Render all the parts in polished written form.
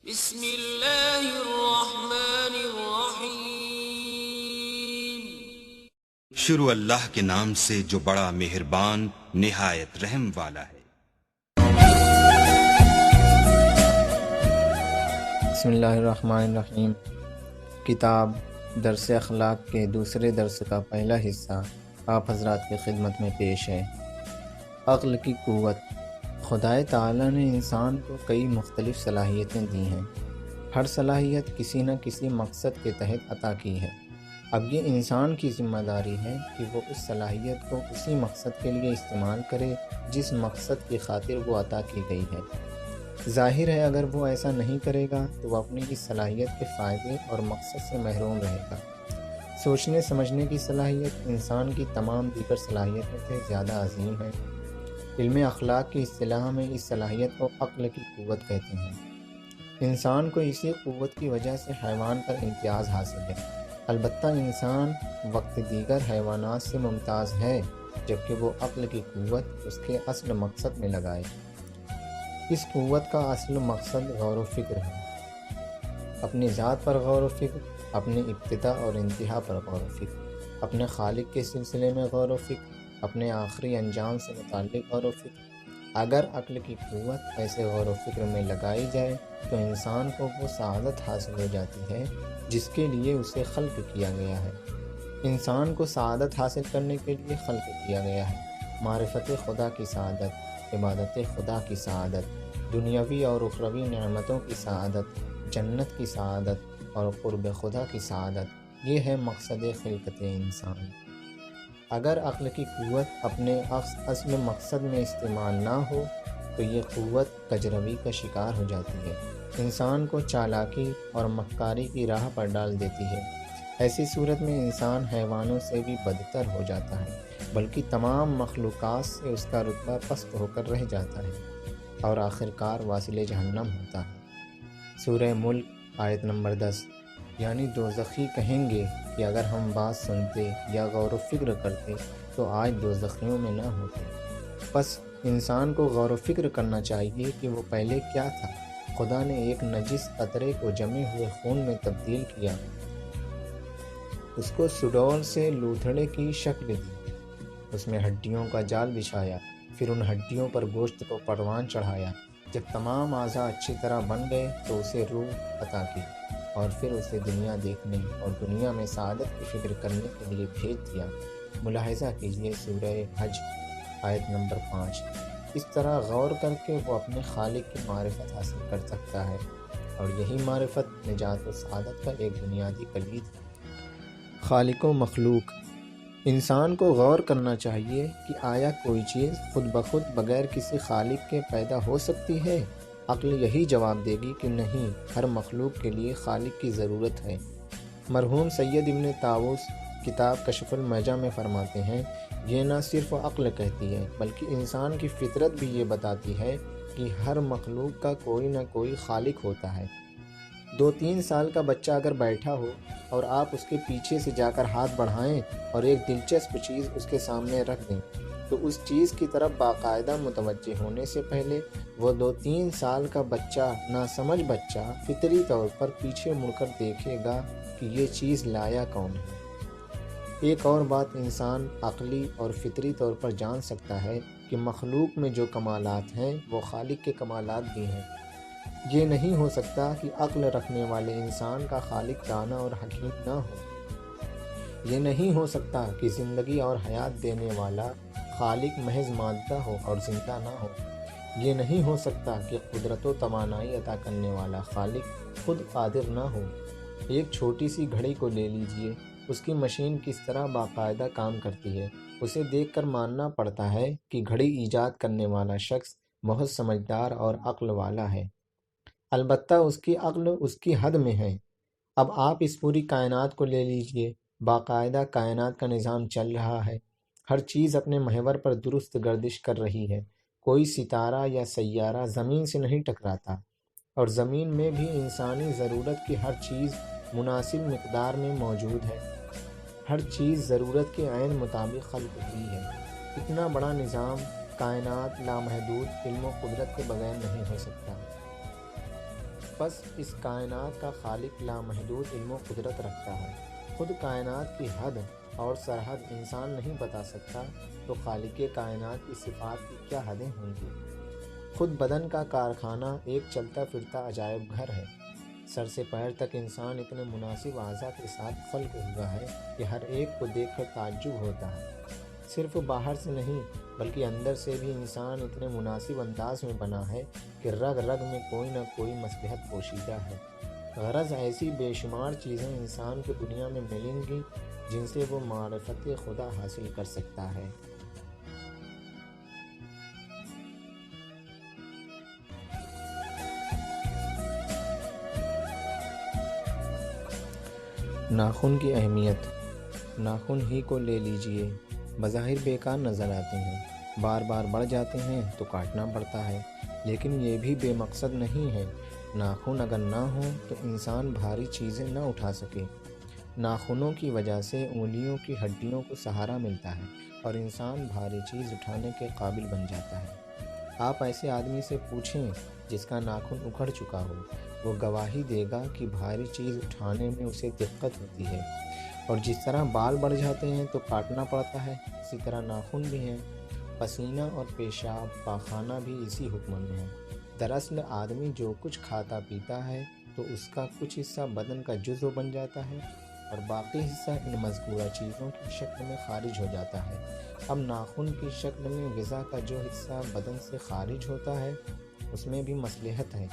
بسم اللہ الرحمن الرحیم۔ شروع اللہ کے نام سے جو بڑا مہربان نہایت رحم والا ہے۔ بسم اللہ الرحمن الرحیم۔ کتاب درس اخلاق کے دوسرے درس کا پہلا حصہ آپ حضرات کی خدمت میں پیش ہے۔ عقل کی قوت۔ خدائے تعالیٰ نے انسان کو کئی مختلف صلاحیتیں دی ہیں۔ ہر صلاحیت کسی نہ کسی مقصد کے تحت عطا کی ہے۔ اب یہ انسان کی ذمہ داری ہے کہ وہ اس صلاحیت کو اسی مقصد کے لیے استعمال کرے جس مقصد کی خاطر وہ عطا کی گئی ہے۔ ظاہر ہے اگر وہ ایسا نہیں کرے گا تو وہ اپنی اس صلاحیت کے فائدے اور مقصد سے محروم رہے گا۔ سوچنے سمجھنے کی صلاحیت انسان کی تمام دیگر صلاحیتوں سے زیادہ عظیم ہے۔ علم اخلاق کی اصطلاح میں اس صلاحیت کو عقل کی قوت کہتے ہیں۔ انسان کو اسی قوت کی وجہ سے حیوان پر امتیاز حاصل ہے۔ البتہ انسان وقت دیگر حیوانات سے ممتاز ہے جبکہ وہ عقل کی قوت اس کے اصل مقصد میں لگائے۔ اس قوت کا اصل مقصد غور و فکر ہے۔ اپنی ذات پر غور و فکر، اپنی ابتدا اور انتہا پر غور و فکر، اپنے خالق کے سلسلے میں غور و فکر، اپنے آخری انجام سے متعلق غور و فکر۔ اگر عقل کی قوت ایسے غور و فکر میں لگائی جائے تو انسان کو وہ سعادت حاصل ہو جاتی ہے جس کے لیے اسے خلق کیا گیا ہے۔ انسان کو سعادت حاصل کرنے کے لیے خلق کیا گیا ہے۔ معرفت خدا کی سعادت، عبادت خدا کی سعادت، دنیاوی اور اخروی نعمتوں کی سعادت، جنت کی سعادت اور قرب خدا کی سعادت، یہ ہے مقصد خلقت انسان۔ اگر عقل کی قوت اپنے اصل مقصد میں استعمال نہ ہو تو یہ قوت کجروی کا شکار ہو جاتی ہے، انسان کو چالاکی اور مکاری کی راہ پر ڈال دیتی ہے۔ ایسی صورت میں انسان حیوانوں سے بھی بدتر ہو جاتا ہے، بلکہ تمام مخلوقات سے اس کا رتبہ پست ہو کر رہ جاتا ہے اور آخرکار واصل جہنم ہوتا ہے۔ سورہ ملک آیت نمبر 10۔ یعنی دوزخی کہیں گے کہ اگر ہم بات سنتے یا غور و فکر کرتے تو آج دوزخیوں میں نہ ہوتے۔ بس انسان کو غور و فکر کرنا چاہیے کہ وہ پہلے کیا تھا۔ خدا نے ایک نجس قطرے کو جمے ہوئے خون میں تبدیل کیا، اس کو سڈول سے لوتھڑے کی شکل دی، اس میں ہڈیوں کا جال بچھایا، پھر ان ہڈیوں پر گوشت کو پروان چڑھایا۔ جب تمام اعضاء اچھی طرح بن گئے تو اسے روح عطا کی اور پھر اسے دنیا دیکھنے اور دنیا میں سعادت کی فکر کرنے کے لیے بھیج دیا۔ ملاحظہ کیجیے سورہ حج آیت نمبر 5۔ اس طرح غور کر کے وہ اپنے خالق کی معرفت حاصل کر سکتا ہے، اور یہی معرفت نجات و سعادت کا ایک بنیادی کلید ہے۔ خالق و مخلوق۔ انسان کو غور کرنا چاہیے کہ آیا کوئی چیز خود بخود بغیر کسی خالق کے پیدا ہو سکتی ہے؟ عقل یہی جواب دے گی کہ نہیں، ہر مخلوق کے لیے خالق کی ضرورت ہے۔ مرحوم سید ابن طاووس کتاب کشف المحجہ میں فرماتے ہیں، یہ نہ صرف عقل کہتی ہے بلکہ انسان کی فطرت بھی یہ بتاتی ہے کہ ہر مخلوق کا کوئی نہ کوئی خالق ہوتا ہے۔ 2-3 سال کا بچہ اگر بیٹھا ہو اور آپ اس کے پیچھے سے جا کر ہاتھ بڑھائیں اور ایک دلچسپ چیز اس کے سامنے رکھ دیں تو اس چیز کی طرف باقاعدہ متوجہ ہونے سے پہلے وہ 2-3 سال کا بچہ، ناسمجھ بچہ، فطری طور پر پیچھے مڑ کر دیکھے گا کہ یہ چیز لایا کون ہے۔ ایک اور بات انسان عقلی اور فطری طور پر جان سکتا ہے کہ مخلوق میں جو کمالات ہیں وہ خالق کے کمالات بھی ہیں۔ یہ نہیں ہو سکتا کہ عقل رکھنے والے انسان کا خالق دانا اور حکیم نہ ہو۔ یہ نہیں ہو سکتا کہ زندگی اور حیات دینے والا خالق محض مادہ ہو اور زندہ نہ ہو۔ یہ نہیں ہو سکتا کہ قدرت و توانائی عطا کرنے والا خالق خود قادر نہ ہو۔ ایک چھوٹی سی گھڑی کو لے لیجئے، اس کی مشین کس طرح باقاعدہ کام کرتی ہے، اسے دیکھ کر ماننا پڑتا ہے کہ گھڑی ایجاد کرنے والا شخص بہت سمجھدار اور عقل والا ہے۔ البتہ اس کی عقل اس کی حد میں ہے۔ اب آپ اس پوری کائنات کو لے لیجئے، باقاعدہ کائنات کا نظام چل رہا ہے، ہر چیز اپنے محور پر درست گردش کر رہی ہے، کوئی ستارہ یا سیارہ زمین سے نہیں ٹکراتا، اور زمین میں بھی انسانی ضرورت کی ہر چیز مناسب مقدار میں موجود ہے۔ ہر چیز ضرورت کے عین مطابق خلق ہوئی ہے۔ اتنا بڑا نظام کائنات لامحدود علم و قدرت کے بغیر نہیں ہو سکتا۔ بس اس کائنات کا خالق لامحدود علم و قدرت رکھتا ہے۔ خود کائنات کی حد اور سرحد انسان نہیں بتا سکتا تو خالق کائنات کی صفات کی کیا حدیں ہوں گی۔ خود بدن کا کارخانہ ایک چلتا پھرتا عجائب گھر ہے۔ سر سے پیر تک انسان اتنے مناسب اعضاء کے ساتھ خلق ہوا ہے کہ ہر ایک کو دیکھ کر تعجب ہوتا ہے۔ صرف باہر سے نہیں بلکہ اندر سے بھی انسان اتنے مناسب انداز میں بنا ہے کہ رگ رگ میں کوئی نہ کوئی مصلحت پوشیدہ ہے۔ غرض ایسی بے شمار چیزیں انسان کو دنیا میں ملیں گی جن سے وہ معرفت خدا حاصل کر سکتا ہے۔ ناخن کی اہمیت۔ ناخن ہی کو لے لیجئے، بظاہر بیکار نظر آتے ہیں، بار بار بڑھ جاتے ہیں تو کاٹنا پڑتا ہے، لیکن یہ بھی بے مقصد نہیں ہے۔ ناخن اگر نہ ہوں تو انسان بھاری چیزیں نہ اٹھا سکے۔ ناخنوں کی وجہ سے انگلیوں کی ہڈیوں کو سہارا ملتا ہے اور انسان بھاری چیز اٹھانے کے قابل بن جاتا ہے۔ آپ ایسے آدمی سے پوچھیں جس کا ناخن اکھڑ چکا ہو، وہ گواہی دے گا کہ بھاری چیز اٹھانے میں اسے دقت ہوتی ہے، اور جس طرح بال بڑھ جاتے ہیں تو کاٹنا پڑتا ہے، اسی طرح ناخن بھی ہیں۔ پسینہ اور پیشاب پاخانہ بھی اسی حکم میں ہے۔ دراصل آدمی جو کچھ کھاتا پیتا ہے تو اس کا کچھ حصہ بدن کا جزو بن جاتا ہے اور باقی حصہ ان مذکورہ چیزوں کی شکل میں خارج ہو جاتا ہے۔ اب ناخن کی شکل میں غذا کا جو حصہ بدن سے خارج ہوتا ہے اس میں بھی مصلحت ہے۔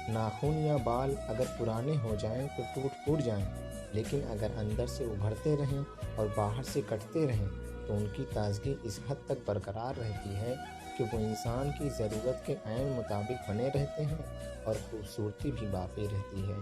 ناخن یا بال اگر پرانے ہو جائیں تو ٹوٹ جائیں، لیکن اگر اندر سے ابھرتے رہیں اور باہر سے کٹتے رہیں تو ان کی تازگی اس حد تک برقرار رہتی ہے کہ وہ انسان کی ضرورت کے عین مطابق بنے رہتے ہیں اور خوبصورتی بھی باقی رہتی ہے۔